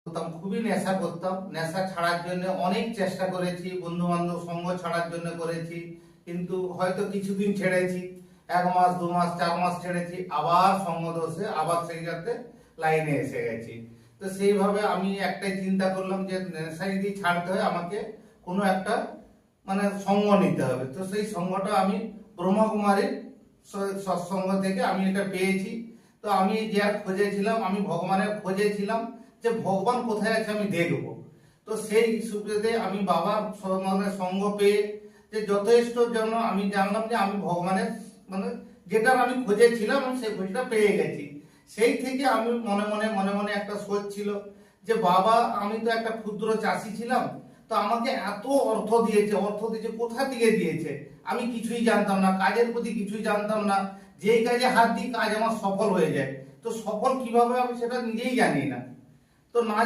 করতাম, খুবই নেশা করতাম। নেশা ছাড়ার জন্য অনেক চেষ্টা করেছি, বন্ধু বান্ধব সঙ্গ ছাড়ার জন্য করেছি, কিন্তু হয়তো কিছুদিন ছেড়েছি, 1 মাস 2 মাস 4 মাস ছেড়েছি, আবার সঙ্গ দোষে আবার সেই যাতে লাইনে এসে গেছি। তো সেইভাবে আমি একটাই চিন্তা করলাম যে নেশা যদি ছাড়তে হয় আমাকে কোনো একটা সঙ্গ নিতে হবে। তো সেই সঙ্গটা আমি ব্রহ্মকুমারীর সৎসঙ্গ থেকে আমি এটা পেয়েছি। তো আমি যার খোঁজে ছিলাম, আমি ভগবানের খোঁজে ছিলাম যে ভগবান কোথায় আছে আমি দেখব। তো সেই সুবিধে আমি বাবার সঙ্গ পেয়ে যে যথেষ্ট যেন আমি জানলাম যে আমি ভগবানের যেটার আমি খোঁজে ছিলাম আমি সেই খোঁজটা পেয়ে গেছি। সেই থেকে আমি মনে মনে একটা সোচ ছিল যে বাবা, আমি তো একটা ক্ষুদ্র চাষি ছিলাম, তো আমাকে এত অর্থ দিয়েছে কোথা থেকে দিয়েছে আমি কিছুই জানতাম না, কাজের প্রতি কিছুই জানতাম না। যেই কাজে হাত দিই কাজ আমার সফল হয়ে যায়, তো সফল কিভাবে আমি সেটা নিজেই জানি না। তো না